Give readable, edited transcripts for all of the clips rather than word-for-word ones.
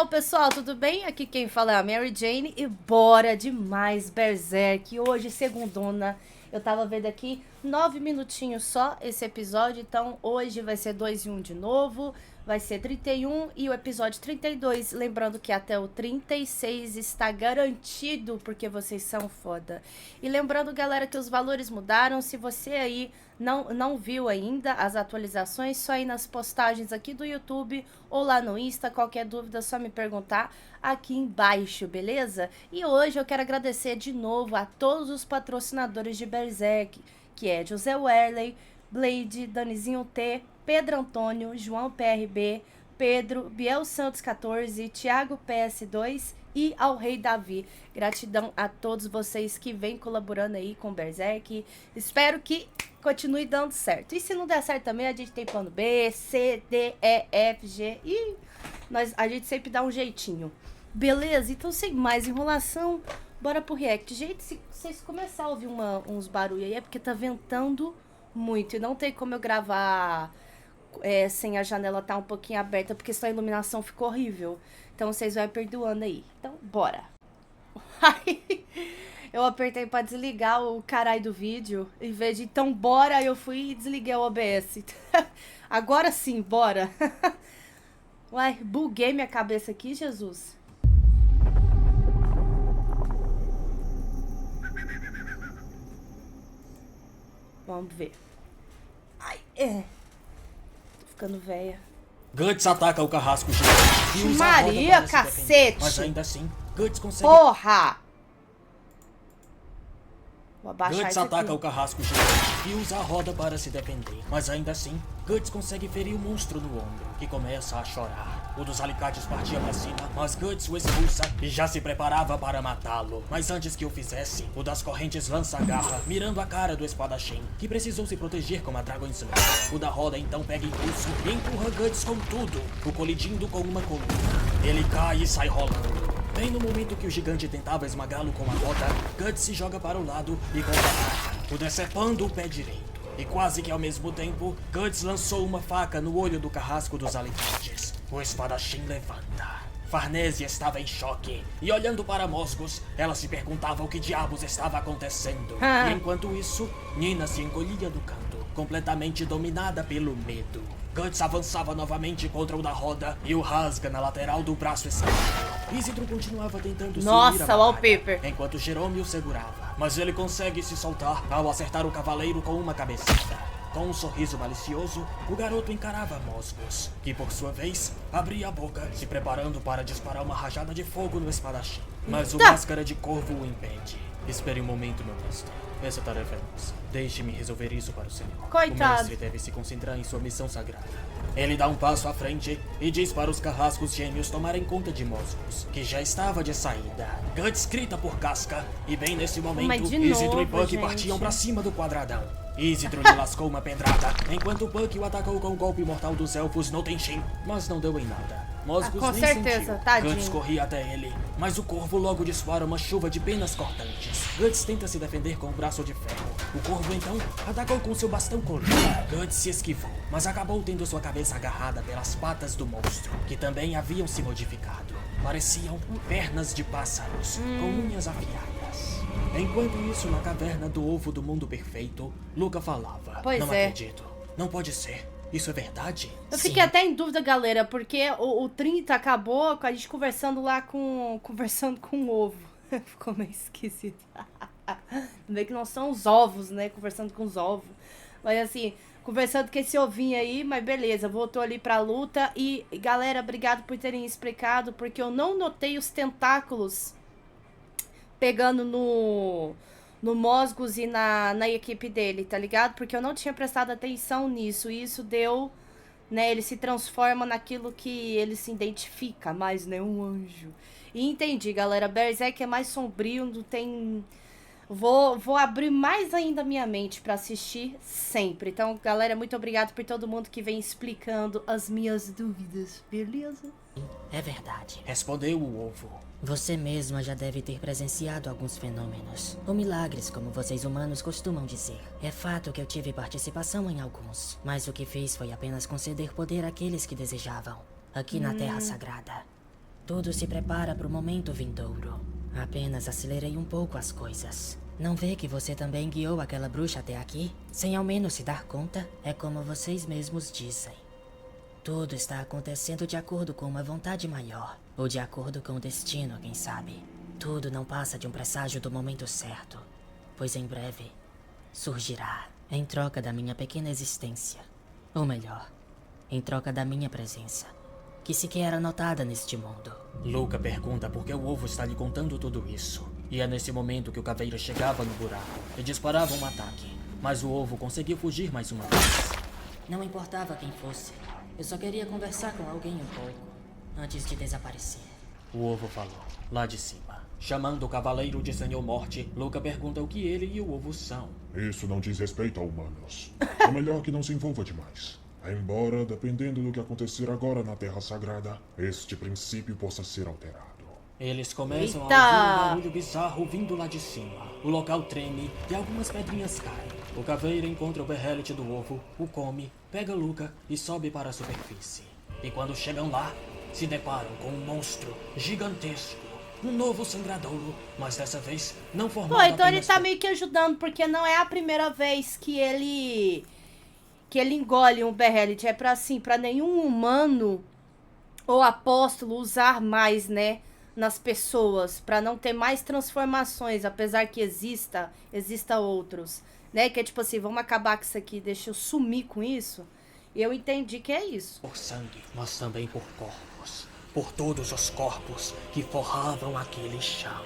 Pessoal, tudo bem? Aqui quem fala é a Mary Jane e bora demais Berserk. Hoje, segundona, eu tava vendo aqui 9 minutinhos só esse episódio, então hoje vai ser 2 em 1 de novo, vai ser 31 e o episódio 32, lembrando que até o 36 está garantido, porque vocês são foda. E lembrando, galera, que os valores mudaram, se você aí não viu ainda as atualizações, só ir nas postagens aqui do YouTube ou lá no Insta, qualquer dúvida é só me perguntar aqui embaixo, beleza? E hoje eu quero agradecer de novo a todos os patrocinadores de Berserk, que é José Werley, Blade, Danizinho T, Pedro Antônio, João PRB, Pedro, Biel Santos 14, Thiago PS2 e ao Rei Davi. Gratidão a todos vocês que vêm colaborando aí com Berserk. Espero que continue dando certo. E se não der certo também, a gente tem plano B, C, D, E, F, G e a gente sempre dá um jeitinho. Beleza? Então, sem mais enrolação, bora pro react. Gente, se vocês começarem a ouvir uns barulhos aí, é porque tá ventando muito. E não tem como eu gravar sem a janela tá um pouquinho aberta, porque senão a iluminação ficou horrível. Então, vocês vão perdoando aí. Então, bora. Eu apertei pra desligar o caralho do vídeo. Em vez de então bora, eu fui e desliguei o OBS. Agora sim, bora. Uai, buguei minha cabeça aqui, Jesus. Vamos ver. Ai, tô ficando velha. Guts ataca o carrasco gigante e usa a roda Maria, para se cacete! defender. Mas ainda assim, Guts consegue... Porra! Vou abaixar Guts isso aqui. ataca o carrasco gigante e usa a roda para se defender. Mas ainda assim, Guts consegue ferir o monstro no ombro, que começa a chorar. O dos alicates partia para cima, mas Guts o expulsa e já se preparava para matá-lo. Mas antes que o fizesse, o das correntes lança a garra, mirando a cara do espadachim, que precisou se proteger com a Dragon Slayer. O da roda então pega impulso e empurra Guts com tudo, o colidindo com uma coluna. Ele cai e sai rolando. Bem no momento que o gigante tentava esmagá-lo com a roda, Guts se joga para o lado e contra-ataca, o decepando o pé direito. E quase que ao mesmo tempo, Guts lançou uma faca no olho do carrasco dos alicates. O espadachim levanta. Farnésia estava em choque, e olhando para Mosgos, ela se perguntava o que diabos estava acontecendo. E enquanto isso, Nina se encolhia no canto, completamente dominada pelo medo. Guts avançava novamente contra o da roda e o rasga na lateral do braço esquerdo. Isidro continuava tentando se unir à batalha, wallpaper. enquanto Jerome o segurava. Mas ele consegue se soltar ao acertar o cavaleiro com uma cabeçada. Com um sorriso malicioso, o garoto encarava Mosgos, que por sua vez abria a boca, se preparando para disparar uma rajada de fogo no espadachim. Mas o Máscara de Corvo o impede. Espere um momento, meu mestre. Essa tarefa é nossa. Deixe-me resolver isso para o senhor. Coitado. O mestre deve se concentrar em sua missão sagrada. Ele dá um passo à frente e diz para os carrascos gêmeos tomarem conta de Mosgos, que já estava de saída. Guts grita por Casca e bem nesse momento, Mas de Isidro e novo, Puck gente. partiam para cima do quadradão. Isidro lhe lascou uma pedrada, enquanto Puck o atacou com o golpe mortal dos elfos no Tenshin, mas não deu em nada. Mosgos com nem certeza, sentiu. tadinho. Guts corria até ele, mas o corvo logo dispara uma chuva de penas cortantes. Guts tenta se defender com o braço de ferro. O corvo então atacou com seu bastão colorido. Guts se esquivou, mas acabou tendo sua cabeça agarrada pelas patas do monstro, que também haviam se modificado. Pareciam pernas de pássaros, com unhas afiadas. Enquanto isso, na caverna do ovo do mundo perfeito, Luca falava. Pois Não é. acredito. Não pode ser. Isso é verdade? Eu fiquei até em dúvida, galera, porque o 30 acabou com a gente conversando lá conversando com o ovo. Ficou meio esquisito. Meio que não são os ovos, né? Conversando com os ovos. Mas assim, conversando com esse ovinho aí, mas beleza, voltou ali pra luta. E galera, obrigado por terem explicado, porque eu não notei os tentáculos pegando no Mosgos e na equipe dele, tá ligado? Porque eu não tinha prestado atenção nisso. E isso deu, né? Ele se transforma naquilo que ele se identifica, mais né? Um anjo. E entendi, galera. Berserk é mais sombrio, não tem... Vou abrir mais ainda a minha mente pra assistir sempre. Então, galera, muito obrigado por todo mundo que vem explicando as minhas dúvidas, beleza? É verdade. Respondeu o ovo. Você mesma já deve ter presenciado alguns fenômenos, ou milagres, como vocês humanos costumam dizer. É fato que eu tive participação em alguns, mas o que fiz foi apenas conceder poder àqueles que desejavam, aqui na Terra Sagrada. Tudo se prepara para o momento vindouro. Apenas acelerei um pouco as coisas. Não vê que você também guiou aquela bruxa até aqui? Sem ao menos se dar conta? É como vocês mesmos dizem. Tudo está acontecendo de acordo com uma vontade maior. Ou de acordo com o destino, quem sabe. Tudo não passa de um presságio do momento certo. Pois em breve, surgirá. Em troca da minha pequena existência. Ou melhor, em troca da minha presença. Que sequer era notada neste mundo. Luca pergunta por que o ovo está lhe contando tudo isso. E é nesse momento que o caveira chegava no buraco e disparava um ataque. Mas o ovo conseguiu fugir mais uma vez. Não importava quem fosse. Eu só queria conversar com alguém um pouco, antes de desaparecer. O ovo falou, lá de cima. Chamando o Cavaleiro de Senhor Morte, Luca pergunta o que ele e o ovo são. Isso não diz respeito a humanos. É melhor que não se envolva demais. Embora, dependendo do que acontecer agora na Terra Sagrada, este princípio possa ser alterado. Eles começam Eita! a ouvir um barulho bizarro vindo lá de cima. O local treme e algumas pedrinhas caem. O caveira encontra o berrelete do ovo, o come, pega Luca e sobe para a superfície. E quando chegam lá, se deparam com um monstro gigantesco. Um novo sangradouro, mas dessa vez não formado Pô, então ele apenas tá por- meio que ajudando, porque não é a primeira vez que ele engole um berrelete. É pra, assim, pra nenhum humano ou apóstolo usar mais, né, nas pessoas, pra não ter mais transformações, apesar que exista outros, né, que é tipo assim, vamos acabar com isso aqui, deixa eu sumir com isso. E eu entendi que é isso. Por sangue, mas também por corpos. Por todos os corpos que forravam aquele chão.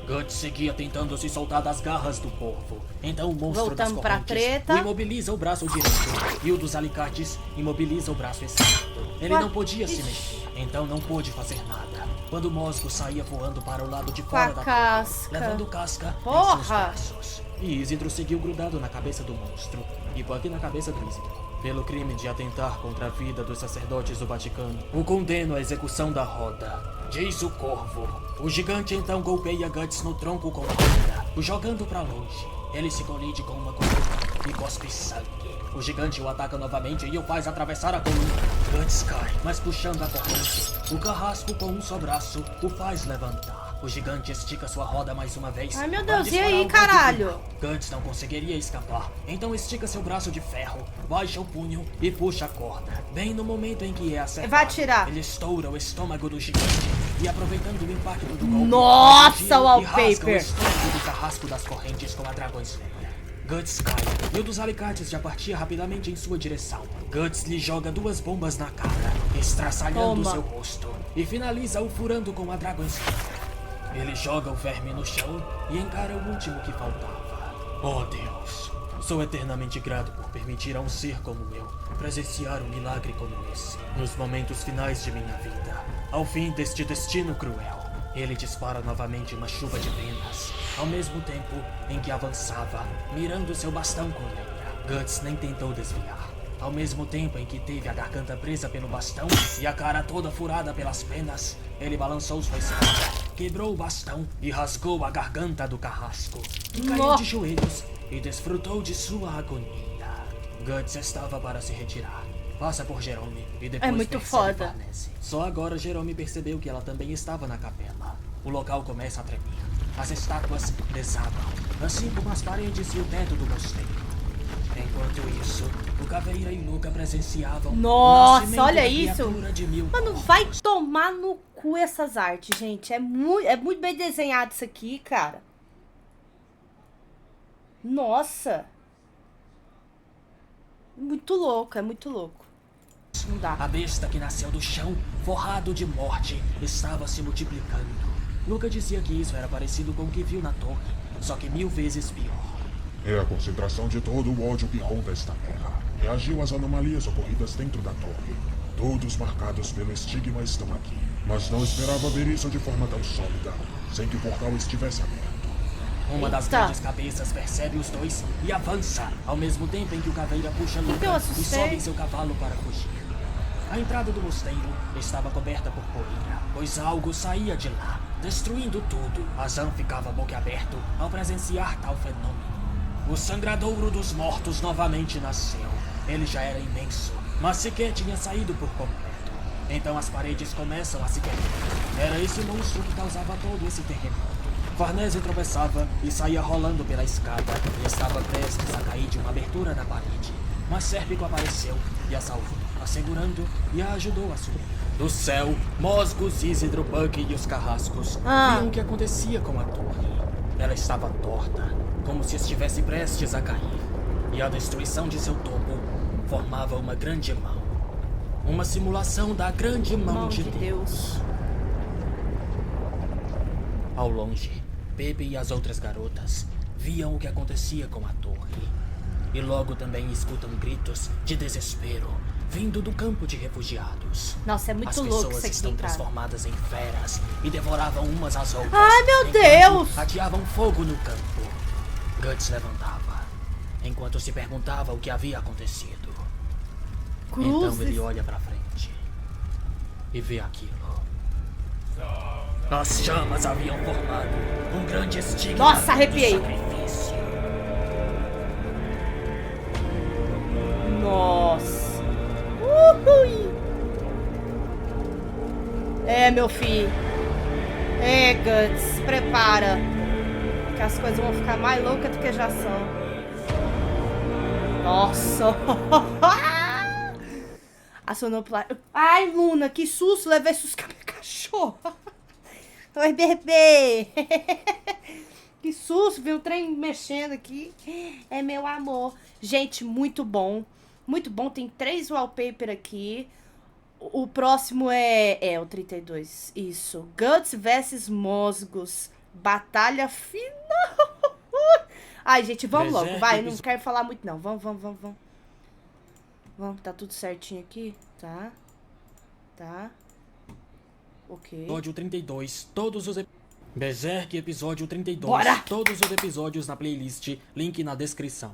Guts seguia tentando se soltar das garras do corvo. Então o monstro Voltamos das pra correntes treta. o imobiliza o braço direito. E o dos alicates imobiliza o braço esquerdo. Ele Ué, não podia se ixi. mexer. Então não pôde fazer nada. Quando o Mosgo saía voando para o lado de Com fora a da casca. torre, levando casca em Porra! seus braços. E Isidro seguiu grudado na cabeça do monstro. E Buck na cabeça do Isidro. Pelo crime de atentar contra a vida dos sacerdotes do Vaticano, o condeno à execução da roda. Diz o corvo. O gigante então golpeia Guts no tronco com a roda, o jogando pra longe. Ele se colide com uma coluna e cospe sangue. O gigante o ataca novamente e o faz atravessar a coluna. Guts cai, mas puxando a corrente, o carrasco com um só braço o faz levantar. O gigante estica sua roda mais uma vez. Ai, meu para Deus, e disparar aí, o golpe caralho? final. Guts não conseguiria escapar, então estica seu braço de ferro, baixa o punho e puxa a corda. Bem no momento em que é acertado, Vai atirar. ele estoura o estômago do gigante e, aproveitando o impacto do golpe, Nossa, gira e wallpaper. rasga o estômago do carrasco das correntes com a Dragon Slayer. Guts cai e o dos alicates já partia rapidamente em sua direção. Guts lhe joga 2 bombas na cara, estraçalhando Toma. seu rosto, e finaliza-o furando com a Dragon Slayer. Ele joga o verme no chão e encara o último que faltava. Oh Deus, sou eternamente grato por permitir a um ser como eu presenciar um milagre como esse. Nos momentos finais de minha vida, ao fim deste destino cruel, ele dispara novamente uma chuva de penas, ao mesmo tempo em que avançava, mirando seu bastão com lenha. Guts nem tentou desviar. Ao mesmo tempo em que teve a garganta presa pelo bastão e a cara toda furada pelas penas, ele balançou sua espada, quebrou o bastão e rasgou a garganta do carrasco, que caiu Nó. de joelhos e desfrutou de sua agonia. Guts estava para se retirar. Passa por Jerome e depois muito percebe foda. Farnese. Só agora Jerome percebeu que ela também estava na capela. O local começa a tremer. As estátuas desabam, assim como as paredes e o teto do mosteiro. Enquanto isso, o Caveira e Luca presenciavam Nossa, o nascimento olha da isso. criatura de mil Mano, corpos. vai tomar no cu essas artes, gente. É muito bem desenhado isso aqui, cara. Nossa. Muito louco, é muito louco. Não dá. A besta que nasceu do chão, forrado de morte, estava se multiplicando. Luca dizia que isso era parecido com o que viu na torre, só que 1000 vezes pior. É a concentração de todo o ódio que ronda esta terra. Reagiu às anomalias ocorridas dentro da torre. Todos marcados pelo estigma estão aqui. Mas não esperava ver isso de forma tão sólida, sem que o portal estivesse aberto. Uma das Eita. grandes cabeças percebe os dois e avança, ao mesmo tempo em que o Caveira puxa eu Luca e assustei? sobe em seu cavalo para fugir. A entrada do mosteiro estava coberta por poeira, pois algo saía de lá, destruindo tudo. Azan ficava boquiaberto ao presenciar tal fenômeno. O sangradouro dos mortos novamente nasceu. Ele já era imenso, mas sequer tinha saído por completo. Então as paredes começam a se quebrar. Era esse monstro que causava todo esse terremoto. Farnese tropeçava e saía rolando pela escada e estava prestes a cair de uma abertura da parede. Mas Sérpico apareceu e a salvou, a segurando e a ajudou a subir. Do céu, Mosgos, Isidro, Bucky e os carrascos viam o que acontecia com a torre. Ela estava torta, como se estivesse prestes a cair. E a destruição de seu topo formava uma grande mão. Uma simulação da grande mão de Deus. Ao longe, Pepe e as outras garotas viam o que acontecia com a torre. E logo também escutam gritos de desespero vindo do campo de refugiados. Nossa, é muito louco isso aqui, cara. As pessoas estão transformadas em feras e devoravam umas às outras. Ai, meu Deus! Ateavam fogo no campo. Guts levantava, enquanto se perguntava o que havia acontecido. Cruzes. Então ele olha pra frente e vê aquilo. As chamas haviam formado um grande estigma. Nossa, arrepiei. Do sacrifício. Nossa. Ui. É, meu filho. É, Guts, prepara. Que as coisas vão ficar mais loucas do que já são. Nossa. A sonoplastia. Ai, Luna, que susto. Levei susto com a minha cachorra. Oi, bebê. Que susto, viu o trem mexendo aqui. É meu amor. Gente, muito bom. Muito bom, tem 3 wallpaper aqui. O próximo é o 32. Isso. Guts vs Mosgos. Batalha final. Ai, gente, vamos logo. Vai, não quero falar muito não. Vamos. Vamos, tá tudo certinho aqui? Tá. Ok. Episódio 32, todos os... Berserk, episódio 32. Bora! Todos os episódios na playlist, link na descrição.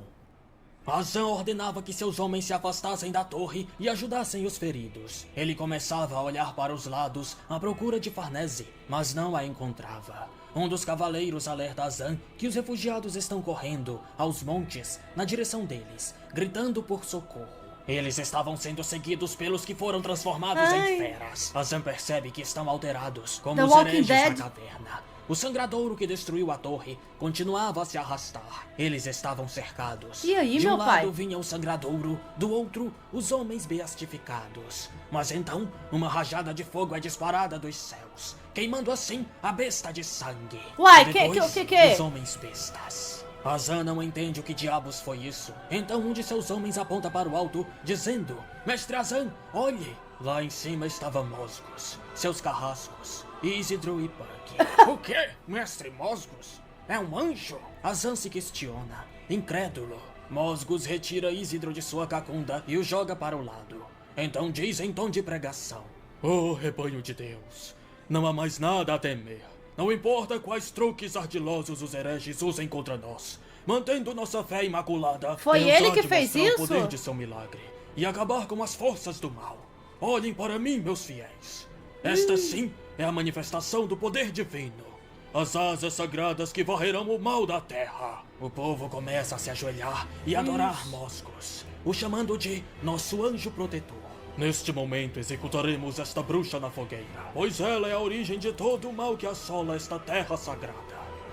Azan ordenava que seus homens se afastassem da torre e ajudassem os feridos. Ele começava a olhar para os lados à procura de Farnese, mas não a encontrava. Um dos cavaleiros alerta Azan que os refugiados estão correndo aos montes na direção deles, gritando por socorro. Eles estavam sendo seguidos pelos que foram transformados em feras. Azan percebe que estão alterados, como os hereges da caverna. O sangradouro que destruiu a torre continuava a se arrastar. Eles estavam cercados. E aí, de um meu pai? lado vinha o sangradouro, do outro, os homens beatificados. Mas então, uma rajada de fogo é disparada dos céus, queimando assim a besta de sangue. Uai, E depois, que? os homens bestas. Azan não entende o que diabos foi isso. Então um de seus homens aponta para o alto, dizendo: Mestre Azan, olhe! Lá em cima estava Mosgos, seus carrascos, Isidro e Bucky. O quê? Mestre Mosgos? É um anjo? Azan se questiona, incrédulo. Mosgos retira Isidro de sua cacunda e o joga para o lado. Então diz em tom de pregação: Oh, rebanho de Deus, não há mais nada a temer. Não importa quais truques ardilosos os hereges usem contra nós, mantendo nossa fé imaculada. Foi Deus ele há que de fez mostrar isso? o poder de seu milagre e acabar com as forças do mal. Olhem para mim, meus fiéis. Esta sim é a manifestação do poder divino. As asas sagradas que varrerão o mal da terra. O povo começa a se ajoelhar e adorar Mosgos, o chamando de nosso anjo protetor. Neste momento executaremos esta bruxa na fogueira, pois ela é a origem de todo o mal que assola esta terra sagrada.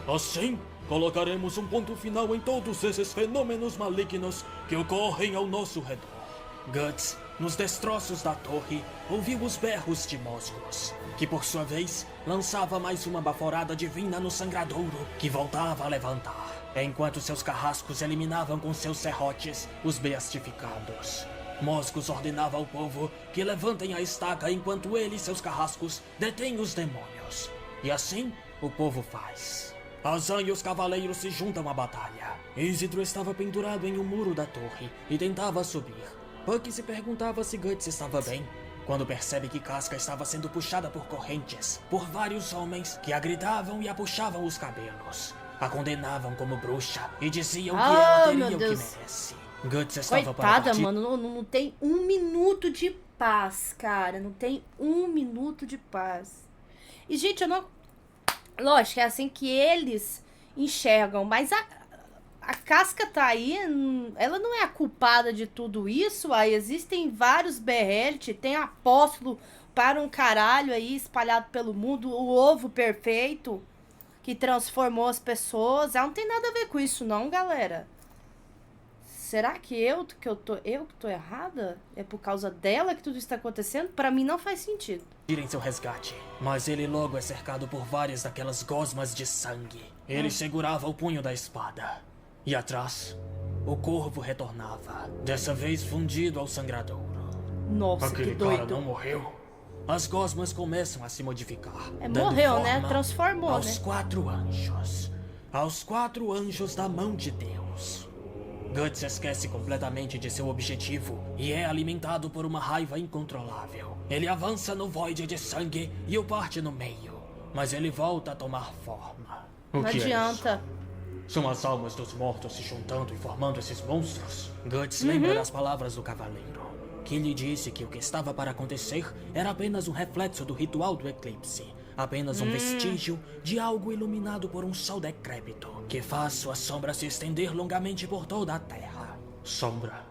Assim, colocaremos um ponto final em todos esses fenômenos malignos que ocorrem ao nosso redor. Guts, nos destroços da torre, ouviu os berros de Mosgos, que por sua vez lançava mais uma baforada divina no sangradouro, que voltava a levantar, enquanto seus carrascos eliminavam com seus serrotes os beatificados. Mosgos ordenava ao povo que levantem a estaca enquanto ele e seus carrascos detêm os demônios. E assim, o povo faz. Azan e os cavaleiros se juntam à batalha. Isidro estava pendurado em um muro da torre e tentava subir. Bucky se perguntava se Guts estava bem, quando percebe que Casca estava sendo puxada por correntes por vários homens que a gritavam e a puxavam os cabelos. A condenavam como bruxa e diziam que ela teria o que merece. Guts estava para Coitada, partir. mano, não tem 1 minuto de paz, cara. Não tem 1 minuto de paz. E, gente, eu não... Lógico, é assim que eles enxergam, mas a Casca tá aí, ela não é a culpada de tudo isso. Aí existem vários Behelit, tem apóstolo para um caralho aí espalhado pelo mundo, o ovo perfeito que transformou as pessoas. Ela não tem nada a ver com isso não, galera. Será que eu que tô errada? É por causa dela que tudo está acontecendo? Pra mim não faz sentido. Irem seu resgate, mas ele logo é cercado por várias daquelas gosmas de sangue. Ele segurava o punho da espada. E atrás, o corvo retornava, dessa vez fundido ao sangradouro. Nossa, Aquele que doido. cara não morreu? As gosmas começam a se modificar. dando Morreu, né? forma Transformou, aos né? 4 anjos. Aos 4 anjos da mão de Deus. Guts esquece completamente de seu objetivo e é alimentado por uma raiva incontrolável. Ele avança no void de sangue e o parte no meio, mas ele volta a tomar forma. O Não que adianta. É isso? São as almas dos mortos se juntando e formando esses monstros? Guts lembra das palavras do cavaleiro, que lhe disse que o que estava para acontecer era apenas um reflexo do ritual do eclipse. Apenas um vestígio de algo iluminado por um sol decrépito, que faz sua sombra se estender longamente por toda a Terra. Sombra?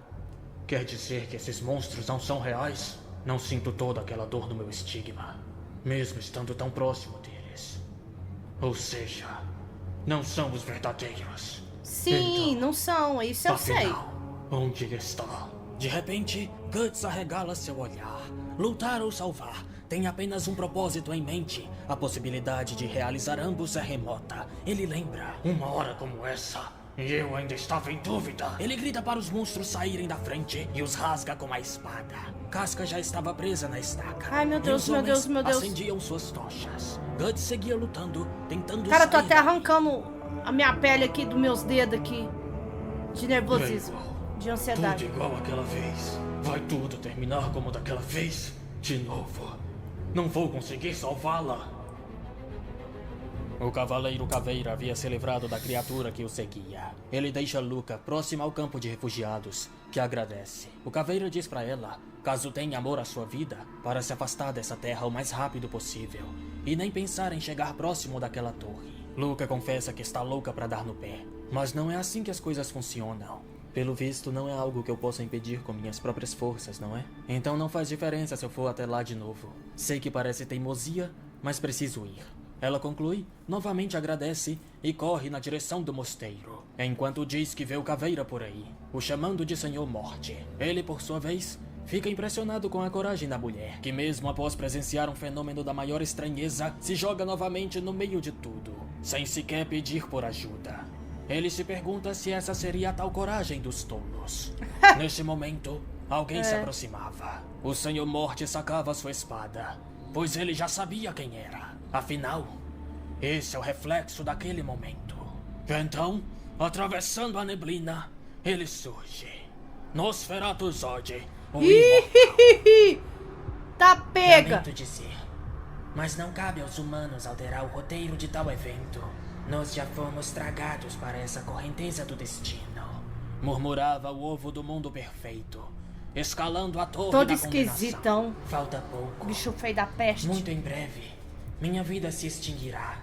Quer dizer que esses monstros não são reais? Não sinto toda aquela dor no meu estigma, mesmo estando tão próximo deles. Ou seja, não são os verdadeiros. Sim, Então, não são, isso eu sei. afinal, onde ele está? De repente, Guts arregala seu olhar. Lutar ou salvar tem apenas um propósito em mente. A possibilidade de realizar ambos é remota. Ele lembra, uma hora como essa, e eu ainda estava em dúvida. Ele grita para os monstros saírem da frente e os rasga com a espada. Casca já estava presa na estaca. Ai, meu Deus, e os meu homens Deus, meu Deus. acendiam suas tochas. Guts seguia lutando, tentando Cara, eu tô sair até da- arrancando a minha pele aqui dos meus dedos aqui. De nervosismo, de Tudo ansiedade. igual aquela vez. Vai tudo terminar como daquela vez? De novo. Não vou conseguir salvá-la. O cavaleiro Caveira havia se livrado da criatura que o seguia. Ele deixa Luca próxima ao campo de refugiados, que agradece. O Caveira diz pra ela, caso tenha amor à sua vida, para se afastar dessa terra o mais rápido possível, e nem pensar em chegar próximo daquela torre. Luca confessa que está louca pra dar no pé, mas não é assim que as coisas funcionam. Pelo visto, não é algo que eu possa impedir com minhas próprias forças, não é? Então não faz diferença se eu for até lá de novo. Sei que parece teimosia, mas preciso ir. Ela conclui, novamente agradece e corre na direção do mosteiro, enquanto diz que vê o Caveira por aí, o chamando de Senhor Morte. Ele, por sua vez, fica impressionado com a coragem da mulher, que mesmo após presenciar um fenômeno da maior estranheza, se joga novamente no meio de tudo, sem sequer pedir por ajuda. Ele se pergunta se essa seria a tal coragem dos tolos. Neste momento, alguém se aproximava. O Senhor Morte sacava sua espada, pois ele já sabia quem era. Afinal, esse é o reflexo daquele momento. Então, atravessando a neblina, ele surge. Nosferatu Zod, o imortal. Tá pega! Lamento dizer, mas não cabe aos humanos alterar o roteiro de tal evento. Nós já fomos tragados para essa correnteza do destino. Murmurava o ovo do mundo perfeito, escalando a torre Todo da condenação. esquisitão. Falta pouco. Bicho feio da peste. Muito em breve, minha vida se extinguirá.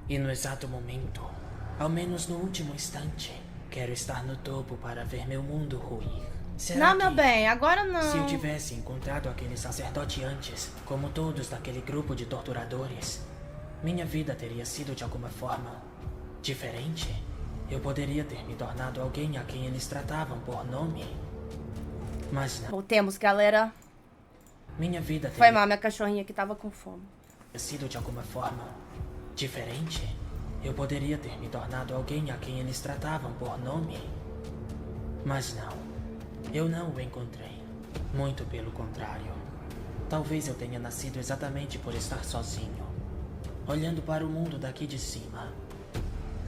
E no exato momento, ao menos no último instante, quero estar no topo para ver meu mundo ruir. Será Não, meu que, bem, agora se eu não. tivesse encontrado aquele sacerdote antes, como todos daquele grupo de torturadores, minha vida teria sido de alguma forma diferente? Eu poderia ter me tornado alguém a quem eles tratavam por nome. Mas não. Voltemos, galera. Minha vida Foi teria mal, minha cachorrinha que tava com fome. sido de alguma forma diferente. Eu poderia ter me tornado alguém a quem eles tratavam por nome. Mas não. Eu não o encontrei. Muito pelo contrário. Talvez eu tenha nascido exatamente por estar sozinho, olhando para o mundo daqui de cima.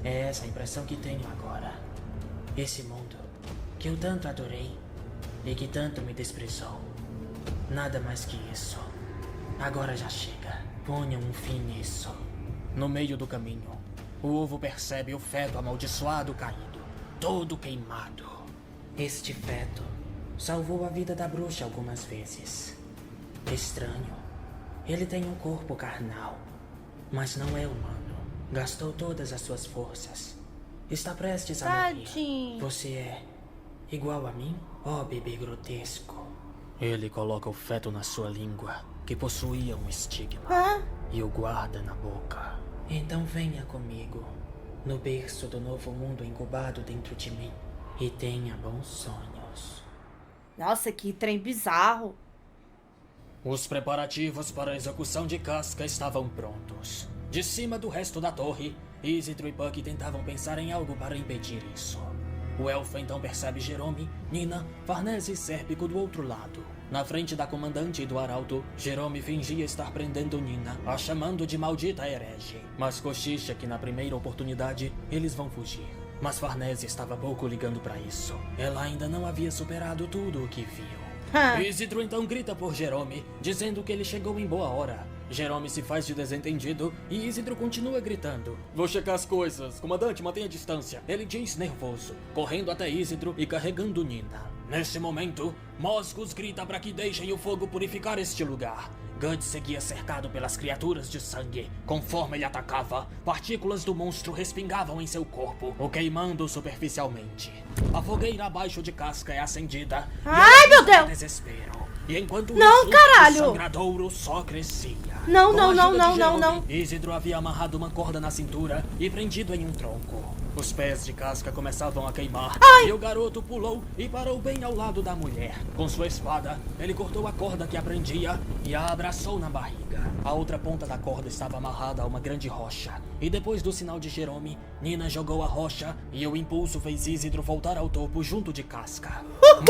É essa a impressão que tenho agora. Esse mundo que eu tanto adorei e que tanto me desprezou. Nada mais que isso. Agora já chega. Ponham um fim nisso. No meio do caminho, o ovo percebe o feto amaldiçoado caído, todo queimado. Este feto salvou a vida da bruxa algumas vezes. Estranho. Ele tem um corpo carnal, mas não é humano. Gastou todas as suas forças Está prestes a morrer. Tadinho. Você é igual a mim? Oh, bebê grotesco. Ele coloca o feto na sua língua, que possuía um estigma, Hã? e o guarda na boca. Então venha comigo, no berço do novo mundo incubado dentro de mim, e tenha bons sonhos. Nossa, que trem bizarro. Os preparativos para a execução de Casca estavam prontos. De cima do resto da torre, Isidro e Puck tentavam pensar em algo para impedir isso. O elfo então percebe Jerome, Nina, Farnese e Sérpico do outro lado. Na frente da comandante e do arauto, Jerome fingia estar prendendo Nina, a chamando de maldita herege. Mas cochicha que na primeira oportunidade eles vão fugir. Mas Farnese estava pouco ligando para isso. Ela ainda não havia superado tudo o que viu. Isidro então grita por Jerome, dizendo que ele chegou em boa hora. Jerome se faz de desentendido e Isidro continua gritando. Vou checar as coisas. Comandante, mantenha a distância. Ele diz nervoso, correndo até Isidro e carregando Nina. Nesse momento, Moscos grita para que deixem o fogo purificar este lugar. Guts seguia cercado pelas criaturas de sangue. Conforme ele atacava, partículas do monstro respingavam em seu corpo, o queimando superficialmente. A fogueira abaixo de Casca é acendida. Ai, meu Deus! Desespero. E enquanto Não, isso, caralho! o sangradouro só crescia. Não, Com não, a não, ajuda não, de não, Jerome, não. Isidro havia amarrado uma corda na cintura e prendido em um tronco. Os pés de Casca começavam a queimar. E o garoto pulou e parou bem ao lado da mulher. Com sua espada, ele cortou a corda que a prendia e a abraçou na barriga. A outra ponta da corda estava amarrada a uma grande rocha. E depois do sinal de Jerome, Nina jogou a rocha e o impulso fez Isidro voltar ao topo junto de Casca. Moscos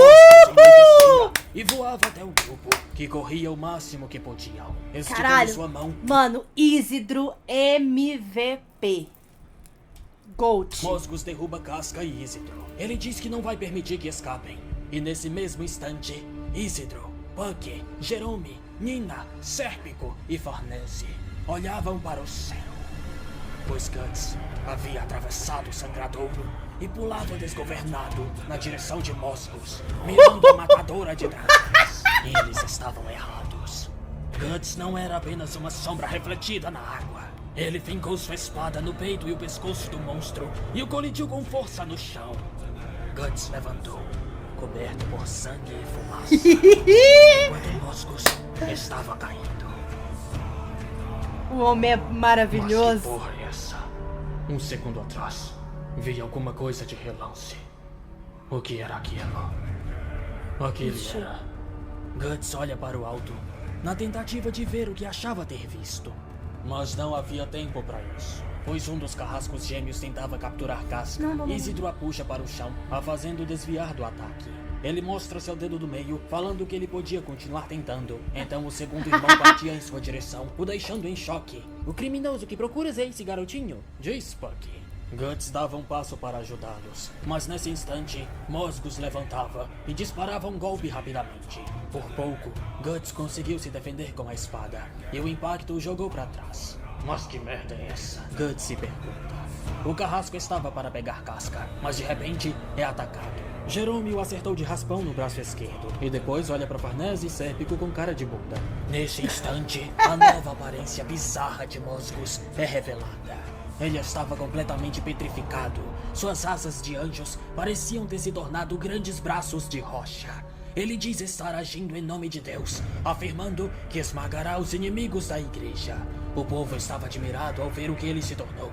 enlouquecia e voava até o grupo, que corria o máximo que podiam. Esticando Caralho. sua mão, Mano, Isidro MVP. Gold. Moscos derruba Casca e Isidro. Ele diz que não vai permitir que escapem. E nesse mesmo instante, Isidro, Puck, Jerome, Nina, Sérpico e Farnese olhavam para o céu. Pois Guts havia atravessado o sangradouro e pulava desgovernado na direção de Moscos, mirando a matadora de dragões. Eles estavam errados. Guts não era apenas uma sombra refletida na água. Ele fincou sua espada no peito e o pescoço do monstro e o colidiu com força no chão. Guts levantou, coberto por sangue e fumaça, enquanto Moscos estava caindo. O homem é Mas que maravilhoso. porra é essa? Um segundo atrás, vi alguma coisa de relance. O que era aquilo? Aquilo era... Guts olha para o alto, na tentativa de ver o que achava ter visto. Mas não havia tempo para isso, pois um dos carrascos gêmeos tentava capturar Casca. Isidro a puxa para o chão, a fazendo desviar do ataque. Ele mostra seu dedo do meio, falando que ele podia continuar tentando. Então o segundo irmão partia em sua direção, o deixando em choque. O criminoso que procuras é esse garotinho? Diz Puck. Guts dava um passo para ajudá-los, mas nesse instante, Mosgos levantava e disparava um golpe rapidamente. Por pouco, Guts conseguiu se defender com a espada, e o impacto o jogou para trás. Mas que merda é essa? Guts se pergunta. O carrasco estava para pegar Casca, mas de repente é atacado. Jerome o acertou de raspão no braço esquerdo, e depois olha para Farnese e Sérpico com cara de bunda. Nesse instante, a nova aparência bizarra de Mosgos é revelada. Ele estava completamente petrificado. Suas asas de anjos pareciam ter se tornado grandes braços de rocha. Ele diz estar agindo em nome de Deus, afirmando que esmagará os inimigos da igreja. O povo estava admirado ao ver o que ele se tornou.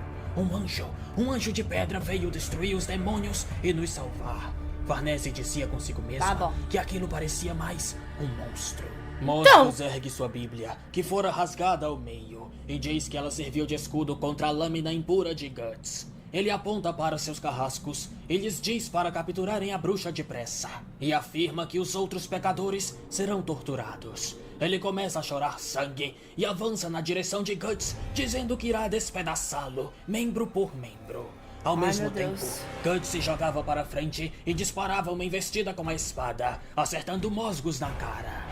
Um anjo de pedra veio destruir os demônios e nos salvar. Farnese dizia consigo mesma que aquilo parecia mais um monstro. Moscos ergue sua Bíblia, que fora rasgada ao meio, e diz que ela serviu de escudo contra a lâmina impura de Guts. Ele aponta para seus carrascos e lhes diz para capturarem a bruxa depressa, e afirma que os outros pecadores serão torturados. Ele começa a chorar sangue e avança na direção de Guts, dizendo que irá despedaçá-lo, membro por membro. Ao mesmo tempo, Guts se jogava para frente e disparava uma investida com a espada, acertando Mosgos na cara.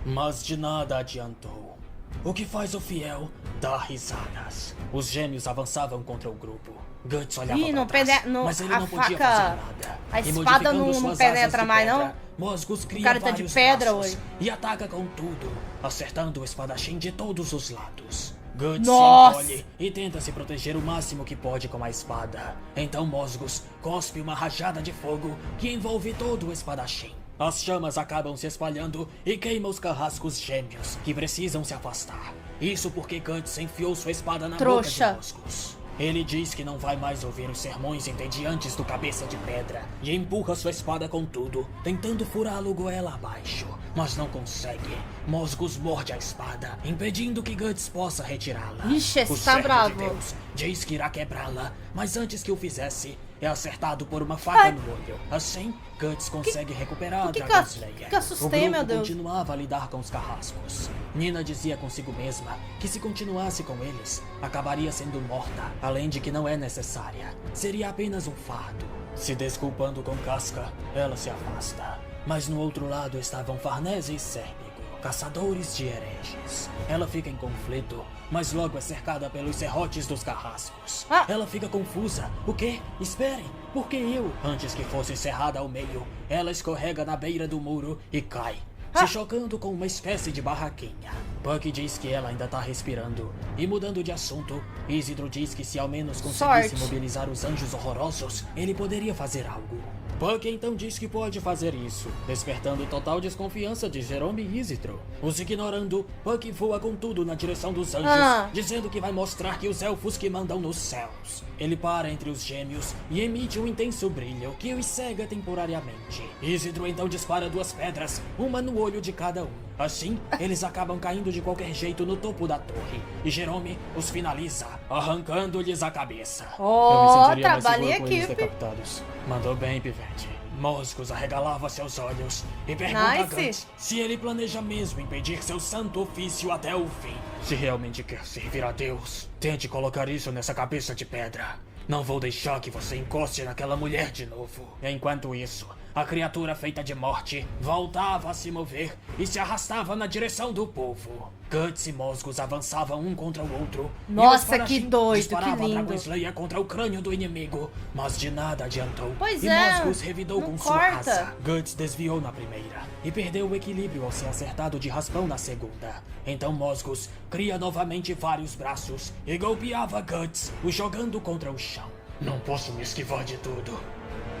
Mas de nada adiantou. O que faz o fiel dar risadas. Os gêmeos avançavam contra o grupo. Guts olhava para trás, mas ele não podia fazer nada. A espada não penetra mais, não? Mosgos cria O cara tá de vários pedra braços hoje. e ataca com tudo, acertando o espadachim de todos os lados. Guts Nossa! se encolhe e tenta se proteger o máximo que pode com a espada. Então Mosgus cospe uma rajada de fogo que envolve todo o espadachim. As chamas acabam se espalhando e queimam os carrascos gêmeos, que precisam se afastar. Isso porque Guts enfiou sua espada na Trouxa. boca de Mosgus. Ele diz que não vai mais ouvir os sermões entediantes do Cabeça de Pedra e empurra sua espada com tudo, tentando furá-lo goela abaixo, mas não consegue. Mosgus morde a espada, impedindo que Guts possa retirá-la. Ixi, esse O tá servo bravo. de Deus diz que irá quebrá-la, mas antes que o fizesse, é acertado por uma faca no olho. Assim, Guts consegue recuperar a que Dragon que Slayer. que assustei, O meu grupo Deus. continuava a lidar com os carrascos. Nina dizia consigo mesma que se continuasse com eles, acabaria sendo morta, além de que não é necessária. Seria apenas um fardo. Se desculpando com Casca, ela se afasta. Mas no outro lado estavam Farnese e Sérpico, caçadores de hereges. Ela fica em conflito, mas logo é cercada pelos serrotes dos carrascos. Ah. Ela fica confusa. O quê? Esperem, por que eu? Antes que fosse cerrada ao meio, ela escorrega na beira do muro e cai, se chocando com uma espécie de barraquinha. Puck diz que ela ainda tá respirando. E mudando de assunto, Isidro diz que se ao menos conseguisse Sorte. mobilizar os anjos horrorosos, ele poderia fazer algo. Puck então diz que pode fazer isso, despertando total desconfiança de Jerome e Isidro. Os ignorando, Puck voa com tudo na direção dos anjos, dizendo que vai mostrar que os elfos que mandam nos céus. Ele para entre os gêmeos e emite um intenso brilho que os cega temporariamente. Isidro então dispara 2 pedras, uma no olho de cada um. Assim, eles acabam caindo de qualquer jeito no topo da torre, e Jerome os finaliza, arrancando-lhes a cabeça. Ó, trabalho em equipe. Decapitados. Mandou bem, Pivete. Mosgus arregalava seus olhos e pergunta a Nice. Guts se ele planeja mesmo impedir seu santo ofício até o fim. Se realmente quer servir a Deus, tente colocar isso nessa cabeça de pedra. Não vou deixar que você encoste naquela mulher de novo. Enquanto isso, a criatura feita de morte voltava a se mover e se arrastava na direção do povo. Guts e Mosgus avançavam um contra o outro. Nossa, e o que espadachim doido, disparava que lindo. Dragon Slayer contra o crânio do inimigo, mas de nada adiantou. Pois e é, Mosgus revidou não com sua corta. asa. Guts desviou na primeira e perdeu o equilíbrio ao ser acertado de raspão na segunda. Então Mosgus cria novamente vários braços e golpeava Guts, o jogando contra o chão. Não posso me esquivar de tudo.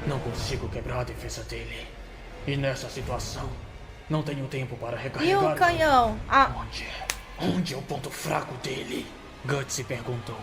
Não consigo quebrar a defesa dele. E nessa situação, não tenho tempo para E recarregar. o canhão? Ah, Onde é o ponto fraco dele? Guts se perguntou.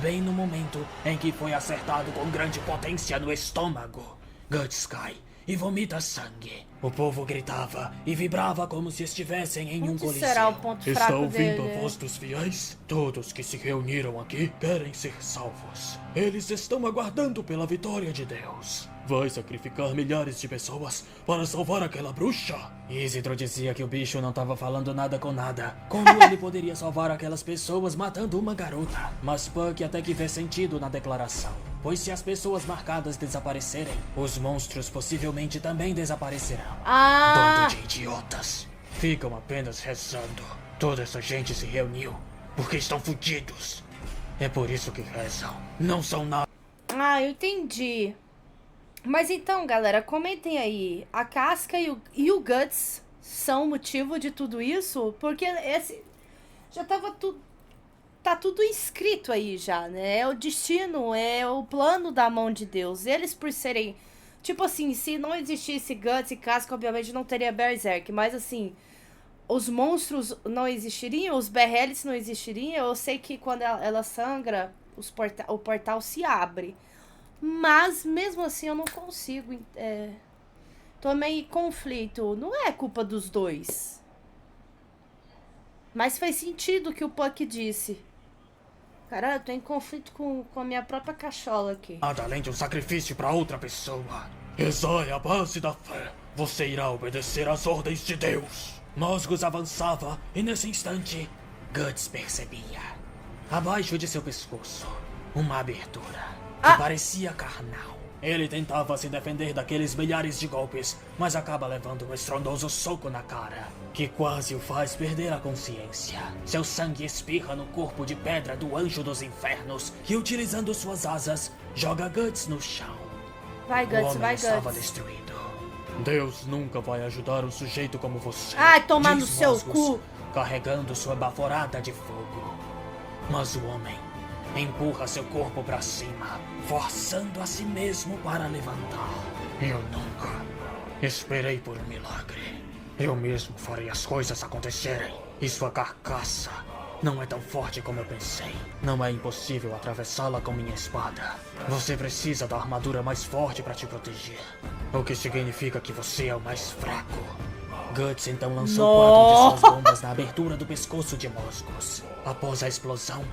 Bem no momento em que foi acertado com grande potência no estômago. Guts cai e vomita sangue. O povo gritava e vibrava como se estivessem em um onde coliseu. será o ponto Está fraco ouvindo dele? a voz dos fiéis? Todos que se reuniram aqui querem ser salvos. Eles estão aguardando pela vitória de Deus. Vai sacrificar milhares de pessoas para salvar aquela bruxa? Isidro dizia que o bicho não estava falando nada com nada. Como ele poderia salvar aquelas pessoas matando uma garota? Mas Puck até que vê sentido na declaração. Pois se as pessoas marcadas desaparecerem, os monstros possivelmente também desaparecerão. Ah, Bando de idiotas. Ficam apenas rezando. Toda essa gente se reuniu porque estão fudidos. É por isso que rezam. Não são nada. eu entendi. Mas então, galera, comentem aí. A Casca e o Guts são o motivo de tudo isso? Porque esse já tava tudo. Tá tudo escrito aí já, né? É o destino, é o plano da mão de Deus. Eles por serem... Tipo assim, se não existisse Guts e Casca, obviamente não teria Berserk. Mas assim, os monstros não existiriam, os BRLs não existiriam. Eu sei que quando ela sangra, o portal se abre. Mas mesmo assim eu não consigo. Tô meio em conflito. Não é culpa dos dois. Mas faz sentido o que o Puck disse. Caralho, eu tô em conflito com a minha própria cachola aqui. Nada além de um sacrifício para outra pessoa. Essa é a base da fé. Você irá obedecer às ordens de Deus. Mosgus avançava e nesse instante, Guts percebia. Abaixo de seu pescoço, uma abertura que parecia carnal. Ele tentava se defender daqueles milhares de golpes, mas acaba levando um estrondoso soco na cara, que quase o faz perder a consciência. Seu sangue espirra no corpo de pedra do anjo dos infernos, que utilizando suas asas, joga Guts no chão. Vai, O Guts, homem vai, estava Guts. destruído. Deus nunca vai ajudar um sujeito como você. Ai, tomar diz no seu Mosgus, cu. carregando sua baforada de fogo. Mas o homem empurra seu corpo para cima, forçando a si mesmo para levantar. Eu nunca esperei por um milagre. Eu mesmo farei as coisas acontecerem. E sua carcaça não é tão forte como eu pensei. Não é impossível atravessá-la com minha espada. Você precisa da armadura mais forte para te proteger. O que significa que você é o mais fraco. Guts então lançou 4 de suas bombas na abertura do pescoço de Moscos. Após a explosão,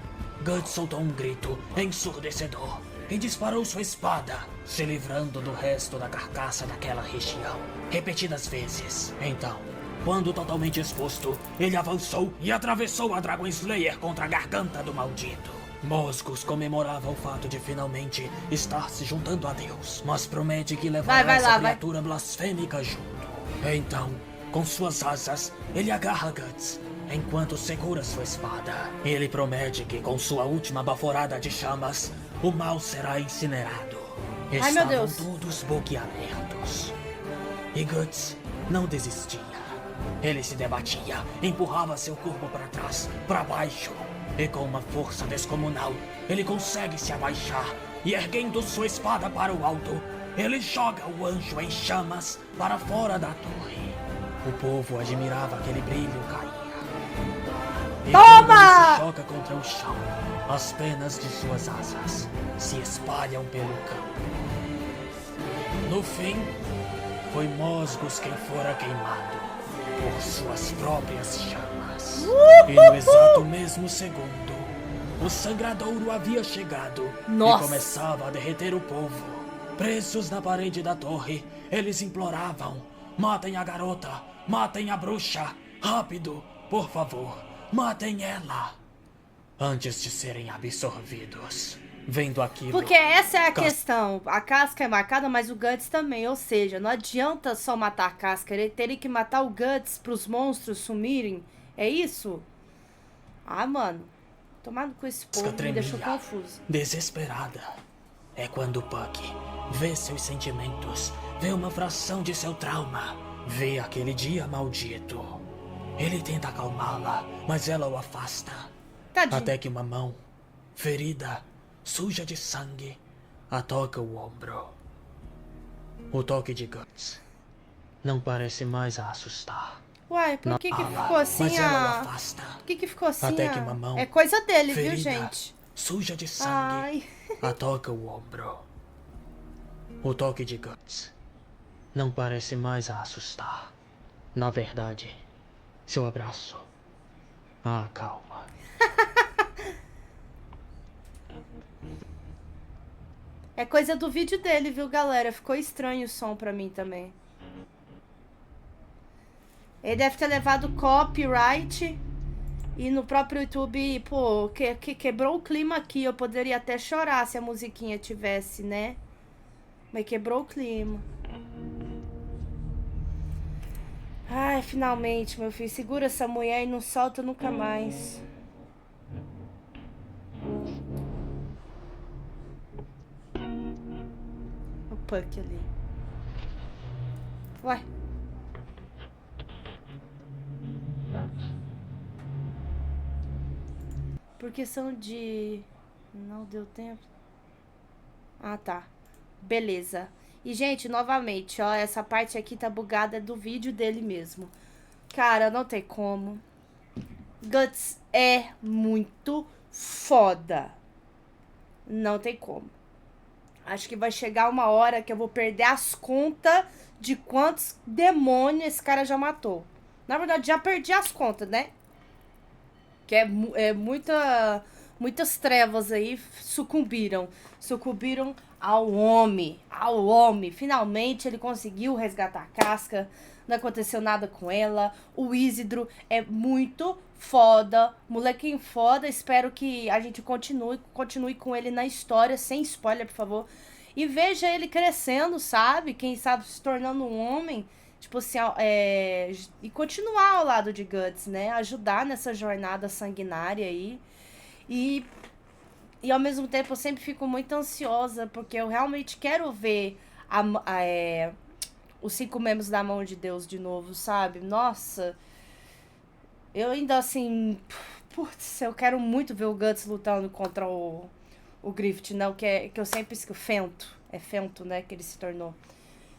Guts soltou um grito ensurdecedor e disparou sua espada, se livrando do resto da carcaça daquela região, repetidas vezes. Então, quando totalmente exposto, ele avançou e atravessou a Dragon Slayer contra a garganta do maldito. Moscos comemorava o fato de finalmente estar se juntando a Deus, mas promete que levará essa criatura blasfêmica junto. Então, com suas asas, ele agarra Guts, enquanto segura sua espada. Ele promete que com sua última baforada de chamas, o mal será incinerado. Ai, meu Deus. Estavam todos boquiabertos. E Guts não desistia. Ele se debatia, empurrava seu corpo para trás, para baixo. E com uma força descomunal, ele consegue se abaixar e, erguendo sua espada para o alto, ele joga o anjo em chamas para fora da torre. O povo admirava aquele brilho cair. E quando ele se choca contra o chão, as penas de suas asas se espalham pelo campo. No fim, foi Mosgos quem fora queimado por suas próprias chamas. E no exato mesmo segundo, o sangradouro havia chegado e começava a derreter o povo. Presos na parede da torre, eles imploravam: matem a garota, matem a bruxa, rápido, por favor, matem ela, antes de serem absorvidos. Vendo aquilo... Porque essa é a questão. A casca é marcada, mas o Guts também. Ou seja, não adianta só matar a casca. Ele teria que matar o Guts pros monstros sumirem. É isso? Ah, mano. Tomado com esse povo me deixou confuso. Desesperada. É quando Puck vê seus sentimentos, vê uma fração de seu trauma, vê aquele dia maldito. Ele tenta acalmá-la, mas ela o afasta. Tadinho. Até que uma mão, ferida, suja de sangue, a toca o ombro. O toque de Guts não parece mais a assustar. Uai, por que ficou assim mas ela o afasta. Por que ficou assim Até que uma mão, é coisa dele, ferida, viu, gente? suja de sangue, a toca o ombro. O toque de Guts não parece mais a assustar. Na verdade, seu abraço a acalma. É coisa do vídeo dele, viu, galera? Ficou estranho o som pra mim também. Ele deve ter levado copyright. E no próprio YouTube, pô, quebrou o clima aqui. Eu poderia até chorar se a musiquinha tivesse, né? Mas quebrou o clima. Ai, finalmente, meu filho. Segura essa mulher e não solta nunca mais. O Puck ali. Uai. Por questão de... Não deu tempo. Ah, tá. Beleza. E, gente, novamente, ó, essa parte aqui tá bugada, é do vídeo dele mesmo. Cara, não tem como. Guts é muito foda. Não tem como. Acho que vai chegar uma hora que eu vou perder as contas de quantos demônios esse cara já matou. Na verdade, já perdi as contas, né? Que é muitas trevas aí sucumbiram ao homem. Finalmente ele conseguiu resgatar a casca. Não aconteceu nada com ela. O Isidro é muito foda. Molequinho foda. Espero que a gente continue com ele na história. Sem spoiler, por favor. E veja ele crescendo, sabe? Quem sabe se tornando um homem. Tipo assim, e continuar ao lado de Guts, né? Ajudar nessa jornada sanguinária aí. E ao mesmo tempo eu sempre fico muito ansiosa, porque eu realmente quero ver os 5 membros da mão de Deus de novo, sabe? Nossa, eu ainda assim, Putz, eu quero muito ver o Guts lutando contra o Griffith, não, que eu sempre esqueço. Fento. É Fento, né, que ele se tornou.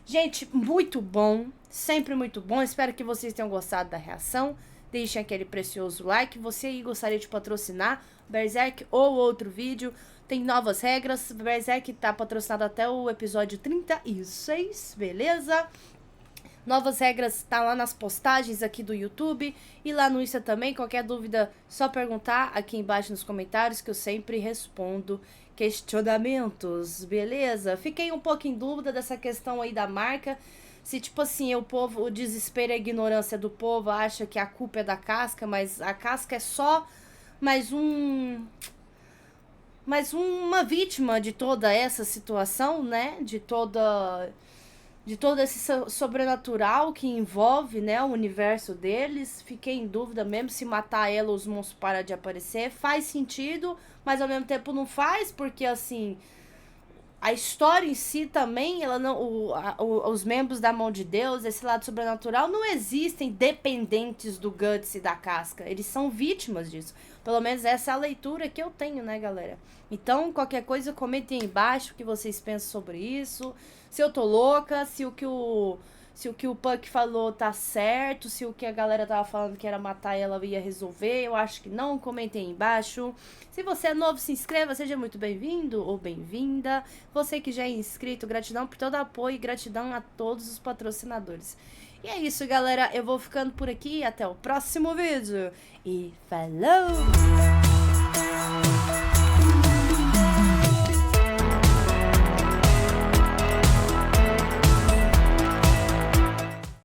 Gente, muito bom. Sempre muito bom. Espero que vocês tenham gostado da reação. Deixem aquele precioso like. Você aí gostaria de patrocinar Berserk ou outro vídeo? Tem novas regras. Berserk tá patrocinado até o episódio 36, beleza? Novas regras tá lá nas postagens aqui do YouTube e lá no Insta também. Qualquer dúvida, só perguntar aqui embaixo nos comentários que eu sempre respondo questionamentos, beleza? Fiquei um pouco em dúvida dessa questão aí da marca. Se, tipo assim, o desespero e a ignorância do povo acha que a culpa é da casca, mas a casca é só mais uma vítima de toda essa situação, né? De todo esse sobrenatural que envolve, né, o universo deles. Fiquei em dúvida mesmo se matar ela os monstros param de aparecer. Faz sentido, mas ao mesmo tempo não faz, porque assim, a história em si também, ela não, os membros da mão de Deus, esse lado sobrenatural, não existem dependentes do Guts e da casca. Eles são vítimas disso. Pelo menos essa é a leitura que eu tenho, né, galera? Então, qualquer coisa, comentem aí embaixo o que vocês pensam sobre isso. Se eu tô louca, se o que o Puck falou tá certo, se o que a galera tava falando que era matar ela ia resolver, eu acho que não. Comentem aí embaixo. Se você é novo, se inscreva, seja muito bem-vindo ou bem-vinda. Você que já é inscrito, gratidão por todo o apoio e gratidão a todos os patrocinadores. E é isso, galera. Eu vou ficando por aqui. Até o próximo vídeo. E falou!